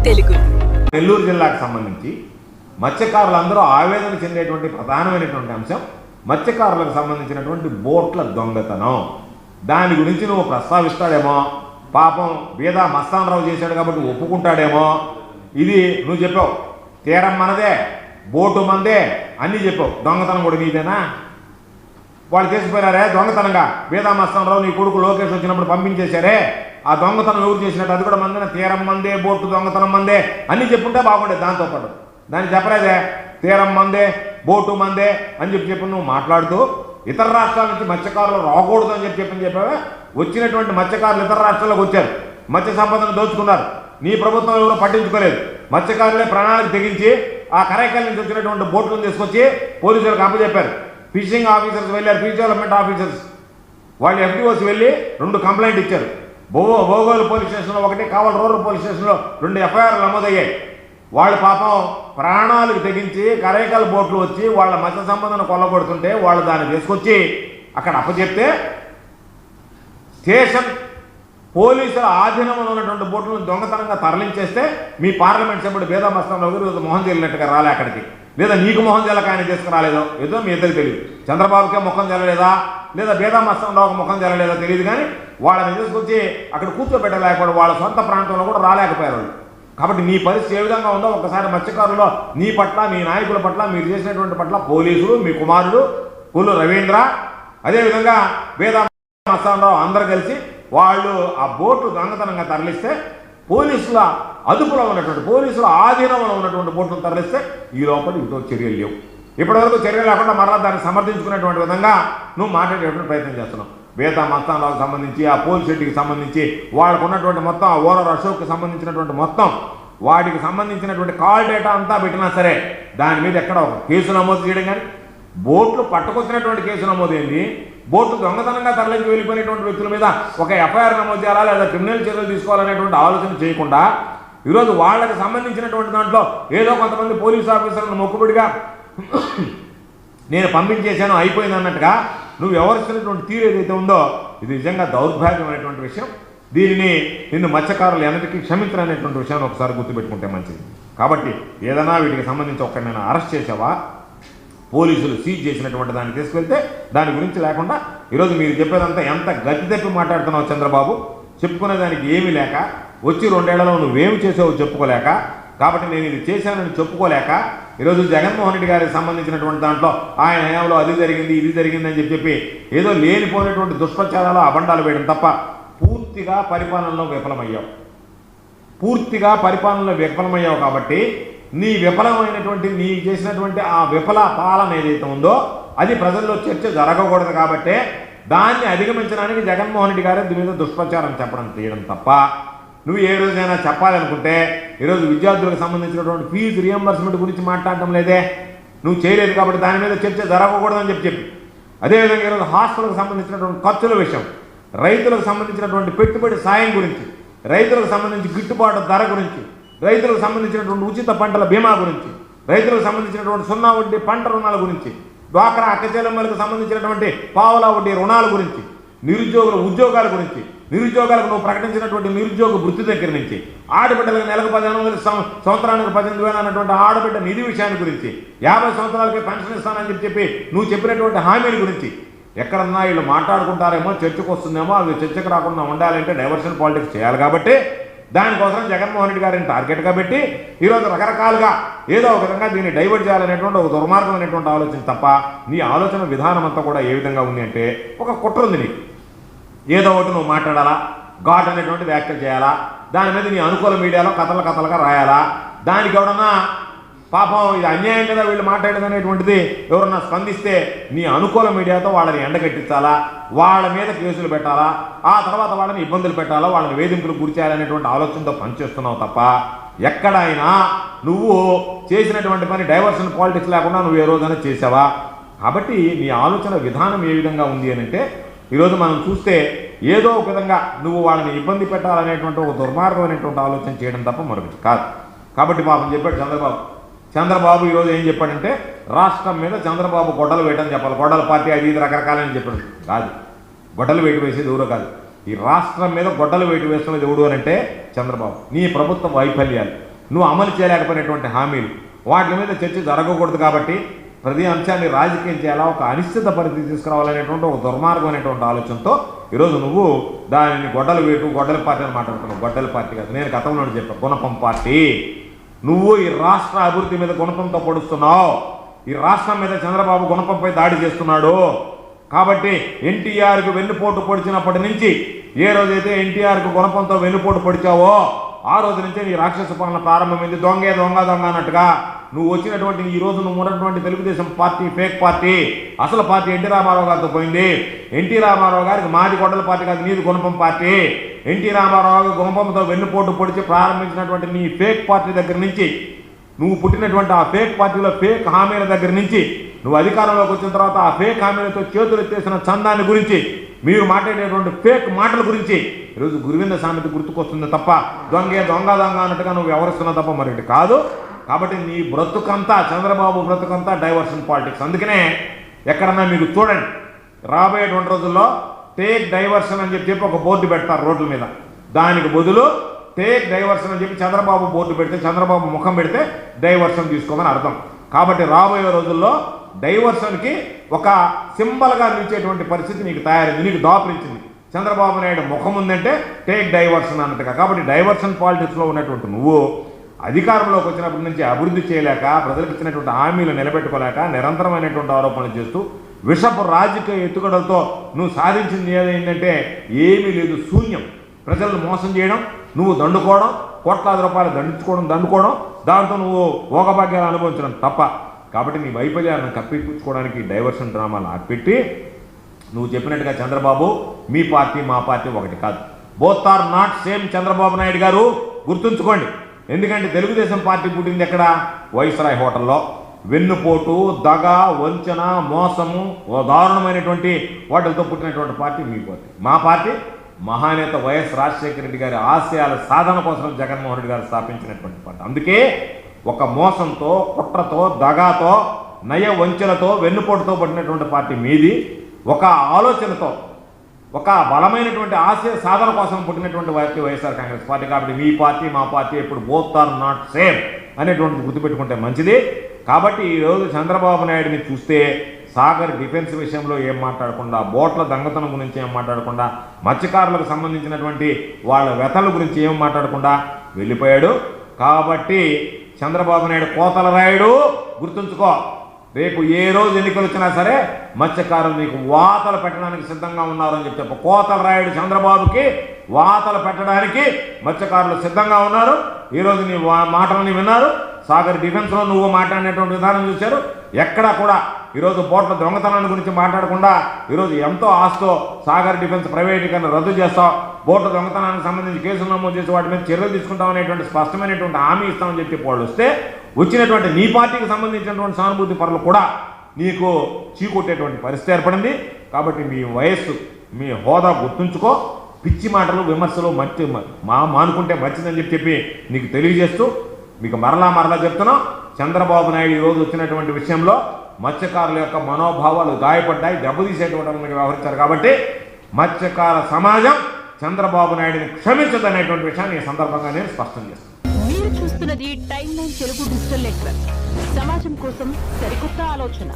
తెలుగు. నెల్లూరు జిల్లాకు సంబంధించి మత్స్యకారులందరూ ఆవేదన చెందేటువంటి ప్రధానమైనటువంటి అంశం మత్స్యకారులకు సంబంధించినటువంటి బోట్ల దొంగతనం. దాని గురించి నువ్వు ప్రస్తావిస్తాడేమో, పాపం బీదా మస్తానరావు చేశాడు కాబట్టి ఒప్పుకుంటాడేమో. ఇది నువ్వు చెప్పావు, తీరం మనదే, బోటు మనదే అన్నీ చెప్పావు. దొంగతనం కూడా నీదేనా? వాళ్ళు చేసిపోయినారే దొంగతనంగా. బీదా మస్తానరావు నీ కొడుకు లోకేష్ వచ్చినప్పుడు పంపించేశారే, ఆ దొంగతనం ఎవరు చేసినట్టు అది కూడా మందే, తీరం మందే, బోటు దొంగతనం మందే అన్నీ చెప్పుంటే బాగుండేది. దాంతోపాటు దాన్ని చెప్పలేదే, తీరం మందే బోటు మందే అని చెప్పి నువ్వు మాట్లాడుతూ ఇతర రాష్ట్రాల నుంచి మత్స్యకారులు రాకూడదు అని చెప్పావే. వచ్చినటువంటి మత్స్యకారులు ఇతర రాష్ట్రాలకు వచ్చారు, మత్స్య సంపదను దోచుకున్నారు. నీ ప్రభుత్వం ఎవరో పట్టించుకోలేదు. మత్స్యకారులే ప్రణాళిక తెగించి ఆ కరైకల్ నుంచి వచ్చినటువంటి బోట్లను తీసుకొచ్చి పోలీసులకు అప్పచెప్పారు. ఫిషింగ్ ఆఫీసర్స్ వెళ్ళారు, ఫిష్ డెవలప్మెంట్ ఆఫీసర్స్ వాళ్ళు FDOs వెళ్ళి 2 కంప్లైంట్ ఇచ్చారు. భోగోలు పోలీస్ స్టేషన్లో 1, కావల్ రూరల్ పోలీస్ స్టేషన్లో 2 FIRలు నమోదయ్యాయి. వాళ్ళు పాపం ప్రాణాలకు తెగించి కరైకల్ బోట్లు వచ్చి వాళ్ళ మత్స్య సంపదను కొల్లగొడుతుంటే వాళ్ళు దాన్ని తీసుకొచ్చి అక్కడ అప్పచెప్తే స్టేషన్ పోలీసుల ఆధీనంలో ఉన్నటువంటి బోట్లను దొంగతనంగా తరలించేస్తే మీ పార్లమెంట్ సభ్యుడు బీదా మస్తానరావు గారు మొహం చెల్లినట్టుగా రాలే అక్కడికి. లేదా నీకు మొహం చెల్లక ఆయన తీసుకురాలేదో ఏదో మీ ఇద్దరికి తెలియదు. చంద్రబాబుకే ముఖం చెల్లలేదా లేదా బీదా మస్తానరావుకి ముఖం చెల్లలేదో తెలియదు, కానీ వాళ్ళని తీసుకొచ్చి అక్కడ కూర్చోబెట్టలేకపోవడం, వాళ్ళ సొంత ప్రాంతంలో కూడా రాలేకపోయారు. కాబట్టి నీ పరిస్థితి ఏ విధంగా ఉందో ఒకసారి మత్స్యకారుల్లో నీ పట్ల, నీ నాయకుల పట్ల, మీరు చేసినటువంటి పట్ల పోలీసులు, మీ కుమారుడు పుల్లు రవీంద్ర, అదేవిధంగా బీదా మస్తానరావు అందరూ కలిసి వాళ్ళు ఆ బోటు దొంగతనంగా తరలిస్తే, పోలీసుల అదుపులో ఉన్నటువంటి, పోలీసుల ఆధీనంలో ఉన్నటువంటి బోట్లను తరలిస్తే ఈ లోపల ఇటు చర్యలు లేవు. ఇప్పటివరకు చర్యలు లేకుండా మరలా దాన్ని సమర్థించుకునేటువంటి విధంగా నువ్వు మాట్లాడేటువంటి ప్రయత్నం చేస్తున్నావు. బీదా మస్తానరావుకి సంబంధించి, ఆ పోలీస్ షెడ్కి సంబంధించి, వాళ్ళకు ఉన్నటువంటి మొత్తం, ఆ ఓనర్ అశోక్కి సంబంధించినటువంటి మొత్తం, వాటికి సంబంధించినటువంటి కాల్ డేటా అంతా పెట్టినా సరే దాని మీద ఎక్కడ ఒక కేసు నమోదు చేయడం కానీ, బోట్లు పట్టుకొచ్చినటువంటి కేసు నమోదు ఏంది, బోట్లు దొంగతనంగా తరలించి వెళ్ళిపోయినటువంటి వ్యక్తుల మీద ఒక FIR నమోదు చేయాలా లేదా క్రిమినల్ చర్యలు తీసుకోవాలనేటువంటి ఆలోచన చేయకుండా ఈరోజు వాళ్ళకి సంబంధించినటువంటి దాంట్లో ఏదో కొంతమంది పోలీస్ ఆఫీసర్లను మొక్కుబడిగా నేను పంపించేశాను అయిపోయింది అన్నట్టుగా నువ్వు వ్యవహరిస్తున్నటువంటి తీరు ఏదైతే ఉందో ఇది నిజంగా దౌర్భాగ్యమైనటువంటి విషయం. దీనిని నిన్ను మత్స్యకారులు ఎన్నటికీ క్షమించరనేటువంటి విషయాన్ని ఒకసారి గుర్తుపెట్టుకుంటే మంచిది. కాబట్టి ఏదైనా వీటికి సంబంధించి ఒక్కడినైనా అరెస్ట్ చేసావా, పోలీసులు సీజ్ చేసినటువంటి దాన్ని తీసుకెళ్తే దాని గురించి లేకుండా ఈరోజు మీరు చెప్పేదంతా ఎంత గతి తప్పి మాట్లాడుతున్నావు చంద్రబాబు. చెప్పుకునేదానికి ఏమీ లేక, వచ్చి 2 ఏళ్లలో నువ్వేమి చేసావో చెప్పుకోలేక, కాబట్టి నేను ఇది చేశానని చెప్పుకోలేక ఈరోజు జగన్మోహన్ రెడ్డి గారికి సంబంధించినటువంటి దాంట్లో ఆయన హయాంలో అది జరిగింది ఇది జరిగింది అని చెప్పి ఏదో లేనిపోయినటువంటి దుష్ప్రచారాలు, అబండాలు వేయడం తప్ప పూర్తిగా పరిపాలనలో విఫలమయ్యావు. కాబట్టి నీ విఫలమైనటువంటి, నీ చేసినటువంటి ఆ విఫల పాలన ఏదైతే ఉందో అది ప్రజల్లో చర్చ జరగకూడదు. కాబట్టి దాన్ని అధిగమించడానికి జగన్మోహన్ రెడ్డి గారు దీని మీద దుష్ప్రచారం చేయడం తప్ప నువ్వు ఏ రోజైనా చెప్పాలనుకుంటే ఈరోజు విద్యార్థులకు సంబంధించినటువంటి ఫీజు రియంబర్స్మెంట్ గురించి మాట్లాడటం లేదే, నువ్వు చేయలేదు. కాబట్టి దాని మీద చర్చ జరగకూడదని చెప్పి అదేవిధంగా ఈరోజు హాస్టల్కి సంబంధించినటువంటి ఖర్చుల విషయం, రైతులకు సంబంధించినటువంటి పెట్టుబడి సాయం గురించి, రైతులకు సంబంధించి గిట్టుబాటు ధర గురించి, రైతులకు సంబంధించినటువంటి ఉచిత పంటల బీమా గురించి, రైతులకు సంబంధించినటువంటి 0 వడ్డీ పంట రుణాల గురించి, డ్వాక్రా అక్కచెల్లెమ్మలకు సంబంధించినటువంటి పావలా వడ్డీ రుణాల గురించి, నిరుద్యోగుల ఉద్యోగాల గురించి, నిరుద్యోగాలకు నువ్వు ప్రకటించినటువంటి నిరుద్యోగ వృత్తి దగ్గర నుంచి, ఆడబిడ్డలకు నెలకు 15,000, సంవత్సరానికి 18,000 అన్నటువంటి ఆడబిడ్డ నిధి విషయాన్ని గురించి, 50 సంవత్సరాలకి పెన్షన్ ఇస్తానని చెప్పి నువ్వు చెప్పినటువంటి హామీల గురించి ఎక్కడన్నా వీళ్ళు మాట్లాడుకుంటారేమో, చర్చకు వస్తుందేమో. అవి చర్చకు రాకుండా ఉండాలంటే డైవర్షన్ పాలిటిక్స్ చేయాలి. కాబట్టి దానికోసం జగన్మోహన్ రెడ్డి గారిని టార్గెట్గా పెట్టి ఈరోజు రకరకాలుగా ఏదో ఒక విధంగా దీన్ని డైవర్ట్ చేయాలనేటువంటి ఒక దుర్మార్గమైనటువంటి ఆలోచన తప్ప నీ ఆలోచన విధానం అంతా కూడా ఏ విధంగా ఉంది అంటే ఒక కుట్ర ఉంది నీకు. ఏదో ఒకటి నువ్వు మాట్లాడాలా, ఘాట్ అనేటువంటి వ్యాఖ్యలు చేయాలా, దాని మీద నీ అనుకూల మీడియాలో కథలుగా రాయాలా, దానికి ఎవడన్నా పాపం ఇది అన్యాయం కదా వీళ్ళు మాట్లాడేది అనేటువంటిది ఎవరన్నా స్పందిస్తే నీ అనుకూల మీడియాతో వాళ్ళని ఎండగట్టించాలా, వాళ్ళ మీద కేసులు పెట్టాలా, ఆ తర్వాత వాళ్ళని ఇబ్బందులు పెట్టాలా, వాళ్ళని వేధింపులు గురి చేయాలనేటువంటి ఆలోచనతో పనిచేస్తున్నావు తప్ప ఎక్కడైనా నువ్వు చేసినటువంటి పని డైవర్షన్ పాలిటిక్స్ లేకుండా నువ్వు ఏ రోజైనా చేసావా? కాబట్టి నీ ఆలోచన విధానం ఏ విధంగా ఉంది అని అంటే ఈరోజు మనం చూస్తే ఏదో ఒక విధంగా నువ్వు వాళ్ళని ఇబ్బంది పెట్టాలనేటువంటి ఒక దుర్మార్గమైనటువంటి ఆలోచన చేయడం తప్ప మరొకటి కాదు. కాబట్టి పాపం చెప్పాడు చంద్రబాబు ఈరోజు ఏం చెప్పాడంటే రాష్ట్రం మీద చంద్రబాబు గొడ్డలు వేయటని చెప్పాలి. గొడ్డల పార్టీ అది ఇది రకరకాలని చెప్పాడు. కాదు, గొడ్డలు వేటు వేసేది ఎవరో కాదు. ఈ రాష్ట్రం మీద గొడ్డలు వేటు వేస్తున్నది ఎవడు అని అంటే చంద్రబాబు. నీ ప్రభుత్వ వైఫల్యాలు, నువ్వు అమలు చేయలేకపోయినటువంటి హామీలు, వాటి మీద చర్చ జరగకూడదు. కాబట్టి ప్రతి అంశాన్ని రాజకీయం చేయాలా, ఒక అనిశ్చిత పరిస్థితి తీసుకురావాలనేటువంటి ఒక దుర్మార్గమైనటువంటి ఆలోచనతో ఈరోజు నువ్వు దానిని గొడ్డల పార్టీ అని మాట్లాడుతున్నావు. గొడ్డల పార్టీ కాదు, నేను గతంలో చెప్పాను, గుణపం పార్టీ. నువ్వు ఈ రాష్ట్ర అభివృద్ధి మీద గుణపంతో పొడుస్తున్నావు. ఈ రాష్ట్రం మీద చంద్రబాబు గుణపంపై దాడి చేస్తున్నాడు. కాబట్టి ఎన్టీఆర్కు వెన్నుపోటు పొడిచినప్పటి నుంచి ఏ రోజైతే ఎన్టీఆర్కు గుణపంతో వెన్నుపోటు పొడిచావో ఆ రోజు నుంచే నీ రాక్షస పాలన ప్రారంభమైంది. దొంగ అన్నట్టుగా నువ్వు వచ్చినటువంటి ఈ రోజు నువ్వు ఉన్నటువంటి తెలుగుదేశం పార్టీ ఫేక్ పార్టీ, అసలు పార్టీ ఎన్టీ రామారావు గారితో పోయింది. ఎన్టీ రామారావు గారికి మాది గొడ్డల పార్టీ కాదు, నీది గుణపం పార్టీ. ఎన్టీ రామారావు గుణపంతో వెన్నుపోటు పొడిచి ప్రారంభించినటువంటి నీ ఫేక్ పార్టీ దగ్గర నుంచి, నువ్వు పుట్టినటువంటి ఆ ఫేక్ పార్టీలో ఫేక్ హామీల దగ్గర నుంచి, నువ్వు అధికారంలోకి వచ్చిన తర్వాత ఆ ఫేక్ హామీలతో చేతులు ఎత్తేసిన చందాన్ని గురించి, మీరు మాట్లాడేటువంటి ఫేక్ మాటల గురించి ఈరోజు గురువింద సామెత గుర్తుకొస్తుంది తప్ప దొంగ అన్నట్టుగా నువ్వు వ్యవహరిస్తున్నావు తప్ప మరొకటి కాదు. కాబట్టి నీ బ్రతుకంతా, చంద్రబాబు బ్రతుకంతా డైవర్షన్ పాలిటిక్స్. అందుకనే ఎక్కడన్నా మీకు చూడండి, రాబోయేటువంటి రోజుల్లో టేక్ డైవర్షన్ అని చెప్పి ఒక బోర్డు పెడతారు రోడ్ల మీద. దానికి బదులు టేక్ డైవర్షన్ అని చెప్పి చంద్రబాబు బోర్డు పెడితే, చంద్రబాబు ముఖం పెడితే డైవర్షన్ తీసుకోమని అర్థం. కాబట్టి రాబోయే రోజుల్లో డైవర్షన్కి ఒక సింబల్గా నిలిచేటువంటి పరిస్థితి నీకు తయారైంది, నీకు దాపురించింది. చంద్రబాబు నాయుడు ముఖం ఉందంటే టేక్ డైవర్షన్ అన్నట్టుగా. కాబట్టి డైవర్షన్ పాలిటిక్స్లో ఉన్నటువంటి నువ్వు అధికారంలోకి వచ్చినప్పటి నుంచి అభివృద్ధి చేయలేక, ప్రజలకు ఇచ్చినటువంటి హామీలు నిలబెట్టుకోలేక, నిరంతరమైనటువంటి ఆరోపణలు చేస్తూ విషపు రాజకీయ ఎత్తుగడలతో నువ్వు సాధించింది ఏదైందంటే ఏమీ లేదు, శూన్యం. ప్రజలను మోసం చేయడం, నువ్వు దండుకోవడం, కోట్లాది రూపాయలు దండుకోవడం, దాంతో నువ్వు భోగభాగ్యాలు అనుభవించడం తప్ప. కాబట్టి నీ వైఫల్యాలను కప్పిపుచ్చుకోవడానికి డైవర్షన్ డ్రామాలు ఆపెట్టి నువ్వు చెప్పినట్టుగా చంద్రబాబు మీ పార్టీ మా పార్టీ ఒకటి కాదు. Both are not same. Chandrababu Naidu garu గుర్తుంచుకోండి. ఎందుకంటే తెలుగుదేశం పార్టీ పుట్టింది ఎక్కడ? వైస్రాయ్ హోటల్లో. వెన్నుపోటు, దగ, వంచన, మోసము, దారుణమైనటువంటి వాటితో పుట్టినటువంటి పార్టీ మీ పార్టీ. మా పార్టీ మహానేత వైఎస్ రాజశేఖర రెడ్డి గారి ఆశయాల సాధన కోసం జగన్మోహన్ రెడ్డి గారు స్థాపించినటువంటి పార్టీ. అందుకే ఒక మోసంతో, కుట్రతో, దగాతో, నయ వంచలతో, వెన్నుపోటుతో పడినటువంటి పార్టీ మీది. ఒక ఆలోచనతో, ఒక బలమైనటువంటి ఆశయ సాధన కోసం పుట్టినటువంటి పార్టీ వైఎస్ఆర్ కాంగ్రెస్ పార్టీ. కాబట్టి మీ పార్టీ మా పార్టీ ఎప్పుడు బోత్ ఆర్ నాట్ సేమ్ అనేటువంటిది గుర్తుపెట్టుకుంటే మంచిది. కాబట్టి ఈరోజు చంద్రబాబు నాయుడిని చూస్తే సాగర్ డిఫెన్స్ విషయంలో ఏం మాట్లాడకుండా, బోట్ల దొంగతనం గురించి ఏం మాట్లాడకుండా, మత్స్యకారులకు సంబంధించినటువంటి వాళ్ళ వ్యతల గురించి ఏం మాట్లాడకుండా వెళ్ళిపోయాడు. కాబట్టి చంద్రబాబు నాయుడు కోతల రాయుడు, గుర్తుంచుకో. రేపు ఏ రోజు ఎన్నికలు వచ్చినా సరే మత్స్యకారులు నీకు వాతలు పెట్టడానికి సిద్ధంగా ఉన్నారని చెప్పి కోతల రాయుడు చంద్రబాబుకి వాతలు పెట్టడానికి మత్స్యకారులు సిద్ధంగా ఉన్నారు. ఈరోజు నీ మాటలని విన్నారు. సాగర్ డిఫెన్స్లో నువ్వు మాట్లాడినటువంటి విధానం చూశారు. ఎక్కడా కూడా ఈరోజు బోట్ల దొంగతనాన్ని గురించి మాట్లాడకుండా ఈరోజు ఎంతో ఆస్తో సాగర్ డిఫెన్స్ ప్రైవేటీకరణ రద్దు చేస్తావు, బోట్ల దొంగతనానికి సంబంధించి కేసులు నమోదు చేసి వాటి మీద చర్యలు తీసుకుంటాం అనేటువంటి స్పష్టమైనటువంటి హామీ ఇస్తామని చెప్పి వాళ్ళు వస్తే వచ్చినటువంటి నీ పార్టీకి సంబంధించినటువంటి సానుభూతి పరులు కూడా నీకు చీకొట్టేటువంటి పరిస్థితి ఏర్పడింది. కాబట్టి మీ వయస్సు, మీ హోదా గుర్తుంచుకో. పిచ్చి మాటలు, విమర్శలు మానుకుంటే మంచిదని చెప్పి నీకు తెలియజేస్తూ మీకు మరలా చెప్తున్నాం. చంద్రబాబు నాయుడు ఈరోజు వచ్చినటువంటి విషయంలో మత్స్యకారుల యొక్క మనోభావాలు గాయపడ్డాయి, దెబ్బతీసేటువంటి వ్యవహరించారు. కాబట్టి మత్స్యకార సమాజం చంద్రబాబు నాయుడిని క్షమించదనేటువంటి విషయాన్ని ఈ సందర్భంగా నేను స్పష్టం చేస్తాను. మీరు చూస్తున్నది time line Telugu digital network. సమాజం కోసం సరికొత్త ఆలోచన.